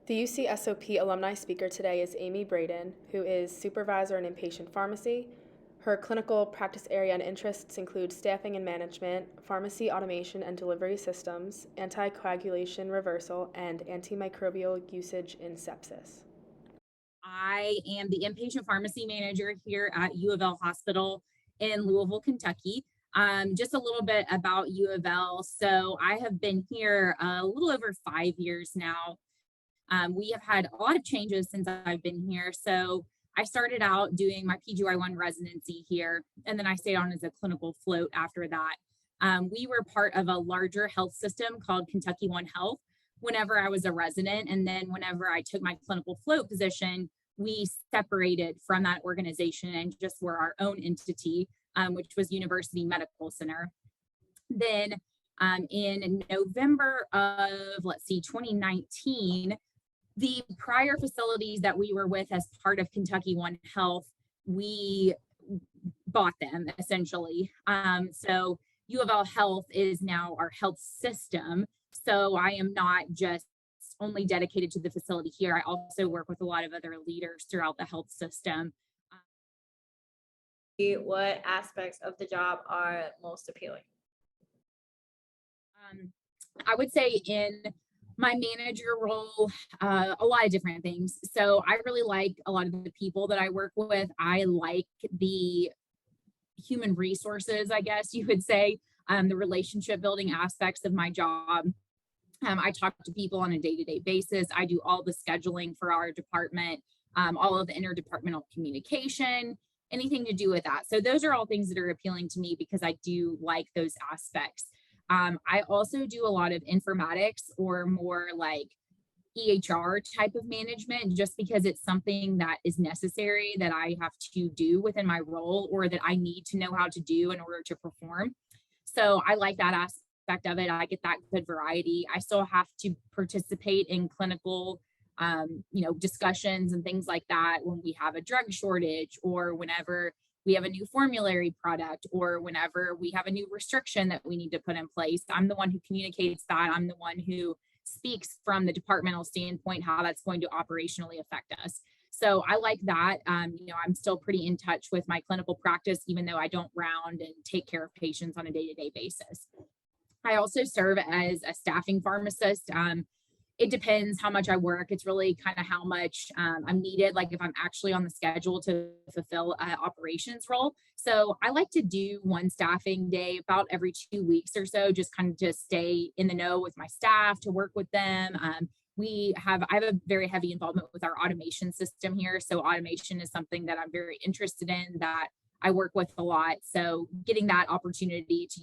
The UCSOP alumni speaker today is Amy Braden, who is supervisor in inpatient pharmacy. Her clinical practice area and interests include staffing and management, pharmacy automation and delivery systems, anticoagulation reversal, and antimicrobial usage in sepsis. I am the inpatient pharmacy manager here at U of L Hospital in Louisville, Kentucky. Just a little bit about U of L. So I have been here a little over 5 years now. We have had a lot of changes since I've been here. So I started out doing my PGY1 residency here, and then I stayed on as a clinical float after that. We were part of a larger health system called Kentucky One Health whenever I was a resident. And then whenever I took my clinical float position, we separated from that organization and just were our own entity, which was University Medical Center. Then in November of, 2019, the prior facilities that we were with as part of Kentucky One Health, we bought them essentially. So U of L Health is now our health system. So I am not just only dedicated to the facility here. I also work with a lot of other leaders throughout the health system. What aspects of the job are most appealing? I would say in my manager role, a lot of different things. So I really like a lot of the people that I work with. I like the human resources, I guess you would say, the relationship building aspects of my job. I talk to people on a day-to-day basis. I do all the scheduling for our department, all of the interdepartmental communication, anything to do with that. So those are all things that are appealing to me because I do like those aspects. I also do a lot of informatics or more like EHR type of management, just because it's something that is necessary that I have to do within my role or that I need to know how to do in order to perform. So I like that aspect of it. I get that good variety. I still have to participate in clinical discussions and things like that when we have a drug shortage or whenever we have a new formulary product or whenever we have a new restriction that we need to put in place. I'm the one who communicates that. I'm the one who speaks from the departmental standpoint, how that's going to operationally affect us. So I like that. I'm still pretty in touch with my clinical practice, even though I don't round and take care of patients on a day-to-day basis. I also serve as a staffing pharmacist. It depends how much I work. It's really kind of how much I'm needed, like if I'm actually on the schedule to fulfill an operations role. So I like to do one staffing day about every 2 weeks or so, just kind of to stay in the know with my staff, to work with them. I have a very heavy involvement with our automation system here. So automation is something that I'm very interested in, that I work with a lot. So getting that opportunity to,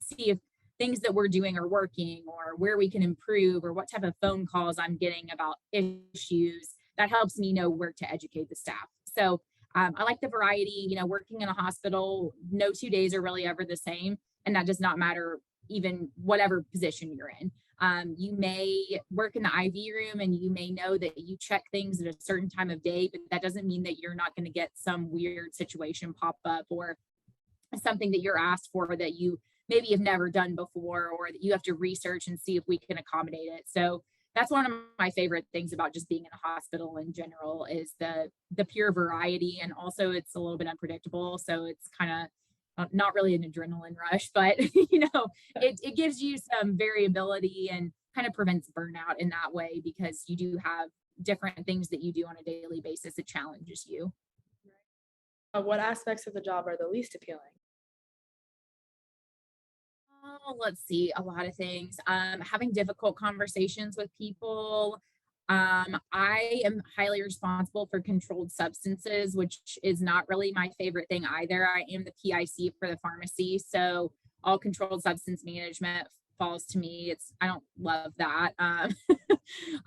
see if things that we're doing are working or where we can improve or what type of phone calls I'm getting about issues, that helps me know where to educate the staff. So I like the variety. Working in a hospital, no 2 days are really ever the same. And that does not matter even whatever position you're in. You may work in the IV room and you may know that you check things at a certain time of day, but that doesn't mean that you're not going to get some weird situation pop up or something that you're asked for that you maybe you've never done before, or that you have to research and see if we can accommodate it. So that's one of my favorite things about just being in a hospital in general, is the pure variety. And also it's a little bit unpredictable. So it's kind of not really an adrenaline rush, but it gives you some variability and kind of prevents burnout in that way, because you do have different things that you do on a daily basis. It challenges you. What aspects of the job are the least appealing? Oh, let's see, a lot of things. Having difficult conversations with people. I am highly responsible for controlled substances, which is not really my favorite thing either. I am the PIC for the pharmacy, so all controlled substance management falls to me. I don't love that. I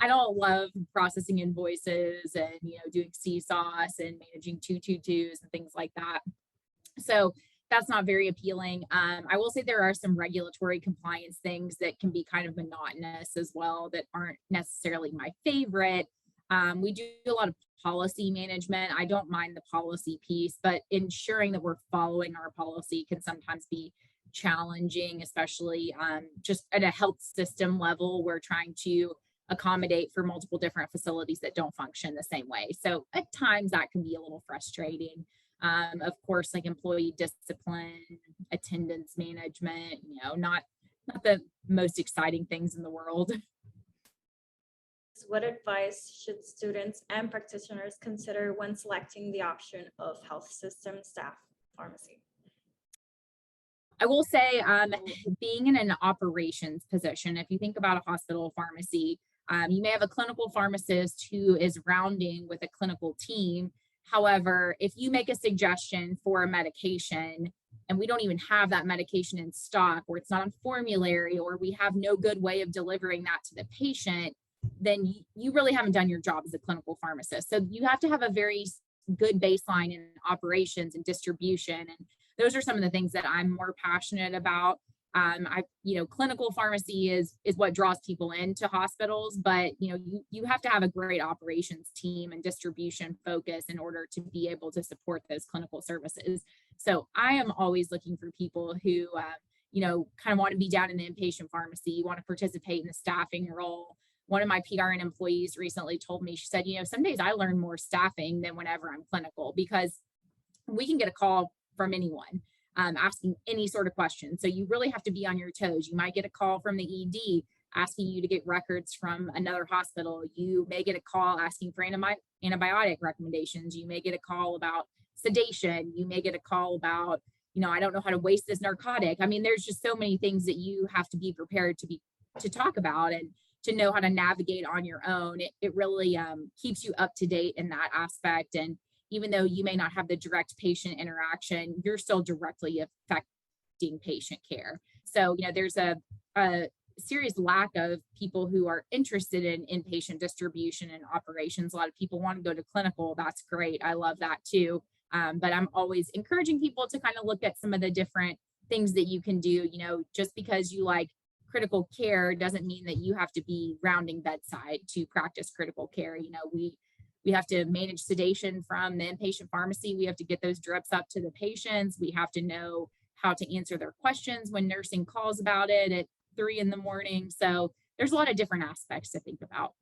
don't love processing invoices and doing CSAUS and managing 222s and things like that. So that's not very appealing. I will say there are some regulatory compliance things that can be kind of monotonous as well, that aren't necessarily my favorite. We do a lot of policy management. I don't mind the policy piece, but ensuring that we're following our policy can sometimes be challenging, especially just at a health system level. We're trying to accommodate for multiple different facilities that don't function the same way. So at times that can be a little frustrating. Of course, like employee discipline, attendance management, not the most exciting things in the world. What advice should students and practitioners consider when selecting the option of health system staff pharmacy? I will say, being in an operations position, if you think about a hospital pharmacy, you may have a clinical pharmacist who is rounding with a clinical team. However, if you make a suggestion for a medication and we don't even have that medication in stock, or it's not on formulary, or we have no good way of delivering that to the patient, then you really haven't done your job as a clinical pharmacist. So you have to have a very good baseline in operations and distribution. And those are some of the things that I'm more passionate about. Clinical pharmacy is what draws people into hospitals, but you have to have a great operations team and distribution focus in order to be able to support those clinical services. So I am always looking for people who, kind of want to be down in the inpatient pharmacy, want to participate in the staffing role. One of my PRN employees recently told me, she said, some days I learn more staffing than whenever I'm clinical, because we can get a call from anyone asking any sort of question. So you really have to be on your toes. You might get a call from the ED asking you to get records from another hospital. You may get a call asking for antibiotic recommendations. You may get a call about sedation. You may get a call about, I don't know how to waste this narcotic. I mean, there's just so many things that you have to be prepared to talk about and to know how to navigate on your own. It really keeps you up to date in that aspect. And even though you may not have the direct patient interaction, you're still directly affecting patient care. So, there's a serious lack of people who are interested in inpatient distribution and operations. A lot of people want to go to clinical. That's great. I love that too. But I'm always encouraging people to kind of look at some of the different things that you can do. Just because you like critical care doesn't mean that you have to be rounding bedside to practice critical care. We have to manage sedation from the inpatient pharmacy. We have to get those drips up to the patients. We have to know how to answer their questions when nursing calls about it at 3 a.m. So there's a lot of different aspects to think about.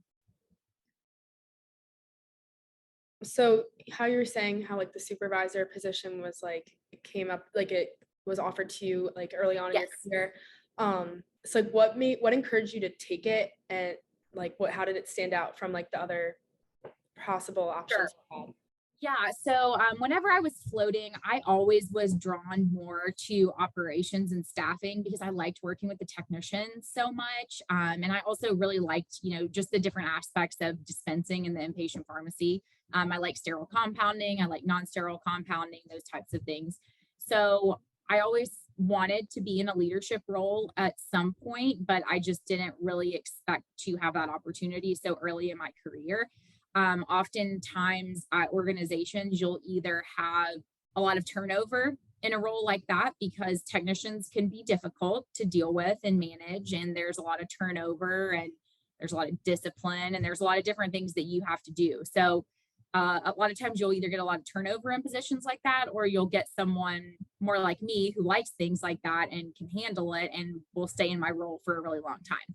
So how you were saying how like the supervisor position was like, it came up, like it was offered to you like early on in your career. So like what encouraged you to take it, and like how did it stand out from like the other possible options you had? Yeah. So whenever I was floating, I always was drawn more to operations and staffing because I liked working with the technicians so much. And I also really liked, just the different aspects of dispensing in the inpatient pharmacy. I like sterile compounding. I like non-sterile compounding, those types of things. So I always wanted to be in a leadership role at some point, but I just didn't really expect to have that opportunity so early in my career. Oftentimes at organizations, you'll either have a lot of turnover in a role like that because technicians can be difficult to deal with and manage, and there's a lot of turnover and there's a lot of discipline and there's a lot of different things that you have to do. So a lot of times you'll either get a lot of turnover in positions like that, or you'll get someone more like me who likes things like that and can handle it and will stay in my role for a really long time.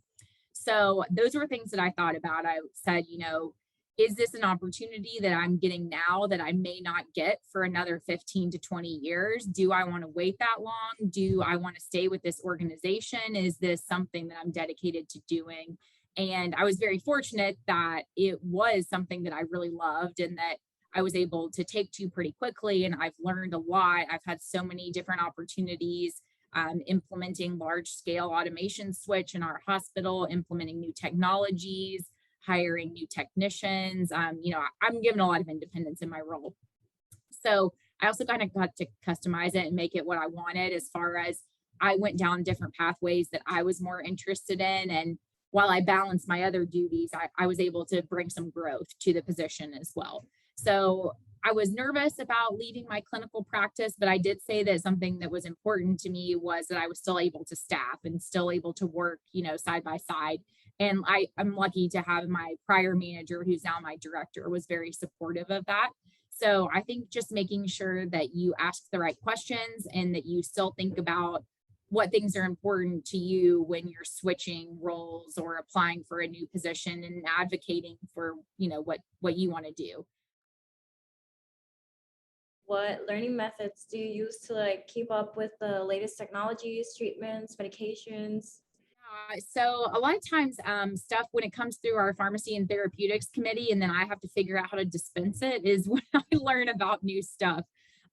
So those were things that I thought about. I said, is this an opportunity that I'm getting now that I may not get for another 15 to 20 years? Do I want to wait that long? Do I want to stay with this organization? Is this something that I'm dedicated to doing? And I was very fortunate that it was something that I really loved and that I was able to take to pretty quickly. And I've learned a lot. I've had so many different opportunities, implementing large scale automation switch in our hospital, implementing new technologies, hiring new technicians. I'm given a lot of independence in my role. So I also kind of got to customize it and make it what I wanted, as far as I went down different pathways that I was more interested in. And while I balanced my other duties, I was able to bring some growth to the position as well. So I was nervous about leaving my clinical practice, but I did say that something that was important to me was that I was still able to staff and still able to work, side by side. And I'm lucky to have my prior manager, who's now my director, was very supportive of that. So I think just making sure that you ask the right questions and that you still think about what things are important to you when you're switching roles or applying for a new position and advocating for, what you want to do. What learning methods do you use to like keep up with the latest technologies, treatments, medications? So a lot of times, stuff when it comes through our pharmacy and therapeutics committee, and then I have to figure out how to dispense it is when I learn about new stuff.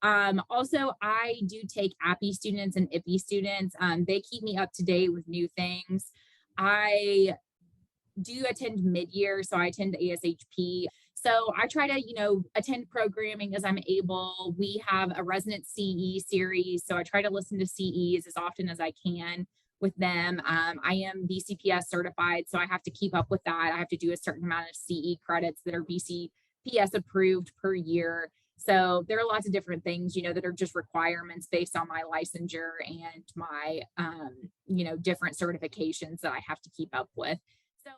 Also, I do take API students and IPI students. They keep me up to date with new things. I do attend mid-year, so I attend ASHP. So I try to, attend programming as I'm able. We have a resident CE series, so I try to listen to CEs as often as I can with them. I am BCPS certified, so I have to keep up with that. I have to do a certain amount of CE credits that are BCPS approved per year. So there are lots of different things, that are just requirements based on my licensure and my, different certifications that I have to keep up with. So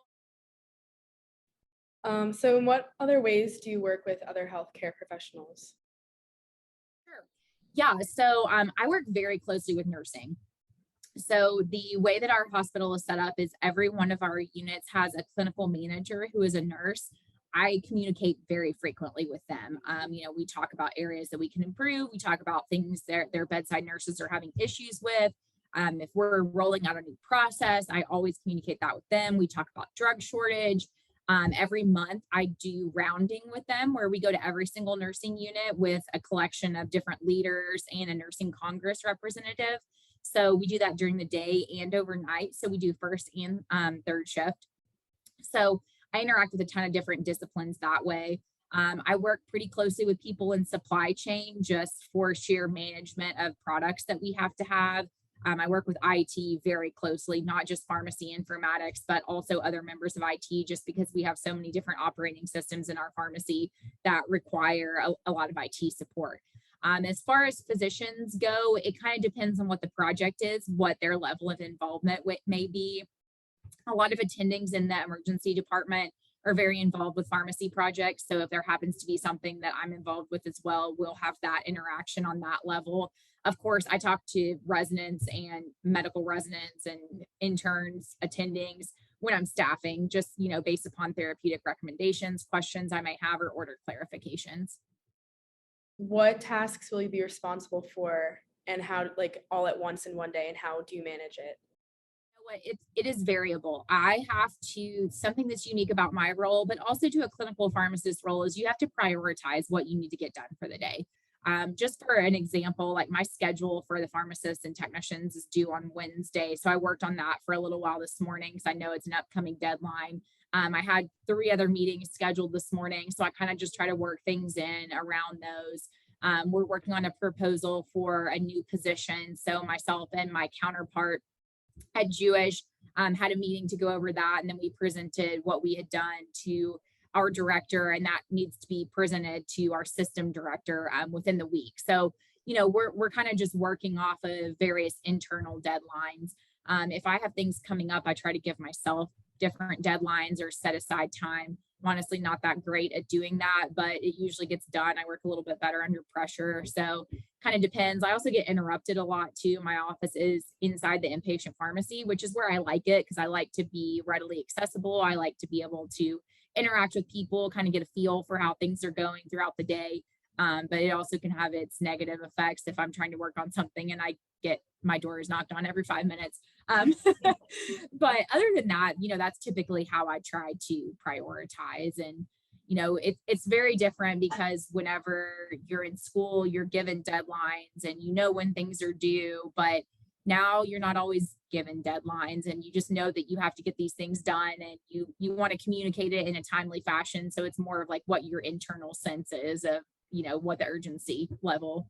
So in what other ways do you work with other healthcare professionals? sure. Yeah, so I work very closely with nursing. So the way that our hospital is set up is every one of our units has a clinical manager who is a nurse. I communicate very frequently with them. We talk about areas that we can improve. We talk about things their bedside nurses are having issues with. If we're rolling out a new process, I always communicate that with them. We talk about drug shortage. Every month, I do rounding with them where we go to every single nursing unit with a collection of different leaders and a nursing congress representative. So we do that during the day and overnight. So we do first and third shift. So I interact with a ton of different disciplines that way. I work pretty closely with people in supply chain just for sheer management of products that we have to have. I work with IT very closely, not just pharmacy informatics, but also other members of IT, just because we have so many different operating systems in our pharmacy that require a lot of IT support. As far as physicians go, it kind of depends on what the project is, what their level of involvement may be. A lot of attendings in the emergency department are very involved with pharmacy projects. So if there happens to be something that I'm involved with as well, we'll have that interaction on that level. Of course, I talk to residents and medical residents and interns, attendings when I'm staffing, just, based upon therapeutic recommendations, questions I might have, or order clarifications. What tasks will you be responsible for and how, like all at once in one day, and how do you manage it? It is variable. I have to, something that's unique about my role, but also to a clinical pharmacist role, is you have to prioritize what you need to get done for the day. Just for an example, like my schedule for the pharmacists and technicians is due on Wednesday. So I worked on that for a little while this morning because I know it's an upcoming deadline. I had 3 other meetings scheduled this morning. So I kind of just try to work things in around those. We're working on a proposal for a new position. So myself and my counterpart at Jewish had a meeting to go over that. And then we presented what we had done to our director, and that needs to be presented to our system director within the week. So, we're kind of just working off of various internal deadlines. If I have things coming up, I try to give myself different deadlines or set aside time. I'm honestly not that great at doing that, but it usually gets done. I work a little bit better under pressure. So kind of depends. I also get interrupted a lot too. My office is inside the inpatient pharmacy, which is where I like it because I like to be readily accessible. I like to be able to interact with people, kind of get a feel for how things are going throughout the day. But it also can have its negative effects if I'm trying to work on something and I get my door is knocked on every 5 minutes. But other than that, that's typically how I try to prioritize. And, it's very different because whenever you're in school, you're given deadlines and when things are due, but now you're not always given deadlines and you just know that you have to get these things done and you want to communicate it in a timely fashion. So it's more of like what your internal sense is of, what the urgency level